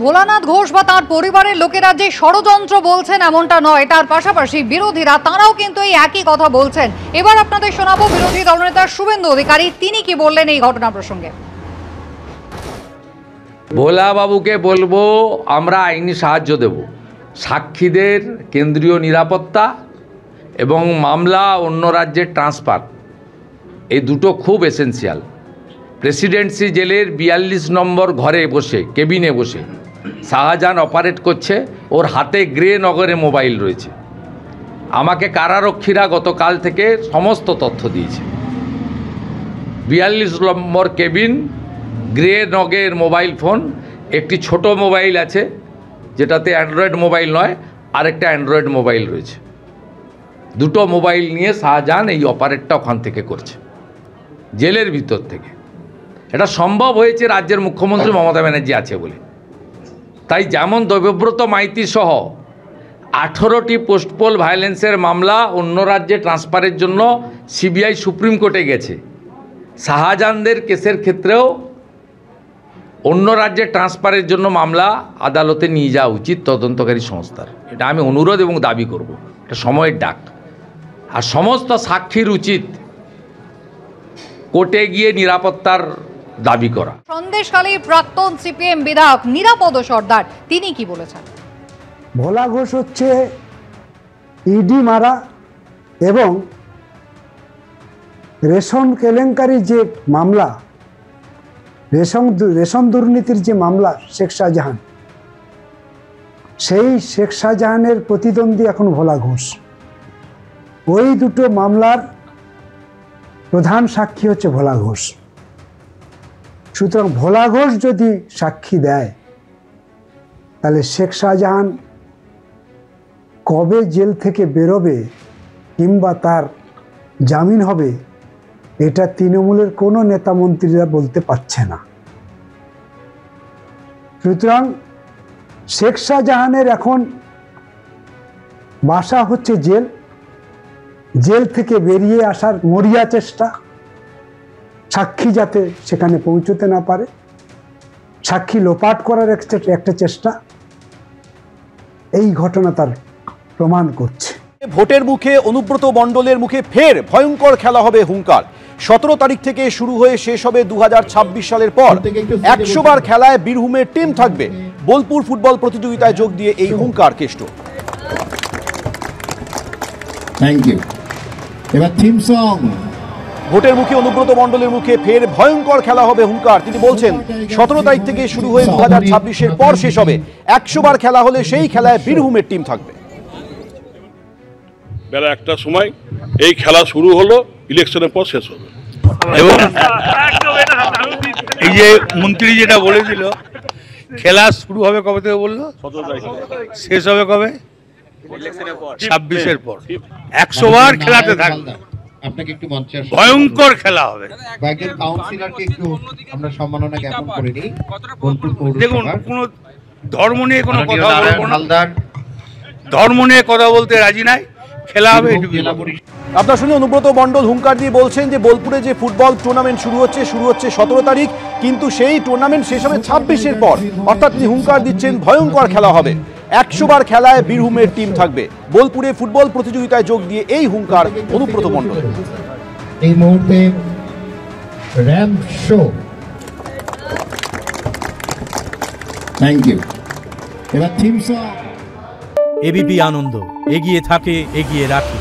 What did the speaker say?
ভোলানাথ ঘোষ বা তার পরিবারের লোকেরা যে ষড়যন্ত্র বলছেন এমনটা নয়, তার পাশাপাশি বিরোধীরা তারাও কিন্তু এই একই কথা বলছেন। এবার আপনাদের শোনাবো বিরোধী দলনেতা শুভেন্দু অধিকারী, তিনি কি বললেন এই ঘটনা প্রসঙ্গে। ভোলা বাবুকে বলবো আমরা আইনি সাহায্য দেব, সাক্ষীদের কেন্দ্রীয় নিরাপত্তা এবং মামলা অন্য রাজ্যের ট্রান্সফার, এই দুটো খুব এসেন্সিয়াল। প্রেসিডেন্সি জেলের 42 নম্বর ঘরে বসে, কেবিনে বসে শাহজাহান অপারেট করছে, ওর হাতে গ্রে নগরে মোবাইল রয়েছে। আমাকে কারারক্ষীরা গতকাল থেকে সমস্ত তথ্য দিয়েছে। 42 নম্বর কেবিন, গ্রে নগের মোবাইল ফোন, একটি ছোট মোবাইল আছে যেটাতে অ্যান্ড্রয়েড মোবাইল নয়, আরেকটা অ্যান্ড্রয়েড মোবাইল রয়েছে। দুটো মোবাইল নিয়ে শাহজাহান এই অপারেটটা ওখান থেকে করছে, জেলের ভিতর থেকে। এটা সম্ভব হয়েছে রাজ্যের মুখ্যমন্ত্রী মমতা ব্যানার্জি আছে বলে। তাই যেমন দেবব্রত মাইতি সহ 18টি পোস্টপোল ভায়োলেন্সের মামলা অন্য রাজ্যে ট্রান্সফারের জন্য সিবিআই সুপ্রিম কোর্টে গেছে, শাহজাহানদের কেসের ক্ষেত্রেও অন্য রাজ্যে ট্রান্সফারের জন্য মামলা আদালতে নিয়ে যাওয়া উচিত তদন্তকারী সংস্থার। এটা আমি অনুরোধ এবং দাবি করব, এটা সময়ের ডাক। আর সমস্ত সাক্ষীর উচিত কোর্টে গিয়ে নিরাপত্তার দাবি করা। সন্দেশখালীর প্রাক্তন সিপিএম বিধায়ক নিরাপদ সর্দার তিনি কি বলেছেন। ভোলা ঘোষ হচ্ছে ইডি মারা এবং রেশন কেলেঙ্কারি যে মামলা, রেশন দুর্নীতির যে মামলা শেখ শাহজাহান, সেই শেখ শাহজাহানের প্রতিদ্বন্দ্বী এখন ভোলা ঘোষ। ওই দুটো মামলার প্রধান সাক্ষী হচ্ছে ভোলা ঘোষ। সুতরাং ভোলা ঘোষ যদি সাক্ষী দেয় তাহলে শেখ শাহজাহান কবে জেল থেকে বেরোবে কিংবা তার জামিন হবে, এটা তৃণমূলের কোনো নেতা মন্ত্রীরা বলতে পারছে না। সুতরাং শেখ শাহজাহানের এখন বাসা হচ্ছে জেল, জেল থেকে বেরিয়ে আসার মরিয়া চেষ্টা, সাক্ষী যাতে সেখানে পৌঁছতে না পারে, সাক্ষী লোপাট করার একটা চেষ্টা, এই ঘটনা তার প্রমাণ করছে। ভোটের মুখে অনুব্রত মণ্ডলের মুখে ফের ভয়ঙ্কর খেলা হবে হুঙ্কার। 17 তারিখ থেকে শুরু হয়ে শেষ হবে 2026 সালের পর। 100 বার খেলায় বীরভূমের টিম থাকবে। বোলপুর ফুটবল প্রতিযোগিতায় যোগ দিয়ে এই হুঙ্কার কেষ্ট। Thank you. এবার থিম সং। ভোটের মুখে অনুব্রত মণ্ডলের মুখে ফের ভয়ঙ্কর খেলা হবে হুঙ্কার। তিনি বলছেন 17 তারিখ থেকে শুরু হয়ে 2026-এর পর শেষ হবে। 100 বার খেলা হলে সেই খেলায় বীরভূমের টিম থাকবে। বেলা 1টার সময় এই খেলা শুরু হলো, ইলেকশনের পর শেষ হবে। এবং এই যে মন্ত্রী যেটা বলেছিল খেলা শুরু হবে কবে থেকে বললো, 17 তারিখ, শেষ হবে কবে, 26-এর পর। 100 বার খেলাতে থাকবে, আপনাকে একটু মঞ্চে ভয়ঙ্কর খেলা হবে। কয়েকজন কাউন্সিলরকে একটু আমরা সম্মাননা জ্ঞাপন করে নিই। দেখুন, কোনো ধর্ম নিয়ে কোনো কথা বলবো না, ধর্ম নিয়ে কথা বলতে রাজি নাই, খেলা হবে এটুকু। আপনার শুনে অনুব্রত মণ্ডল হুঙ্কার দিয়ে বলছেন যে বোলপুরে যে ফুটবল টুর্নামেন্ট শুরু হচ্ছে 17 তারিখ, কিন্তু সেই টুর্নামেন্ট শেষ হবে 26-এর পর। অর্থাৎ তিনি হুঙ্কার দিচ্ছেন ভয়ঙ্কর খেলা হবে। 100 বার খেলায় বীরভূমের টিম থাকবে। বোলপুরে ফুটবল প্রতিযোগিতায় যোগ দিয়ে এই হুঙ্কার অনুব্রত মণ্ডল। এই মুহূর্তে র্যাম্প শো। Thank you. এবার থিম সং। এবিপি আনন্দ, এগিয়ে থাকে, এগিয়ে রাখে।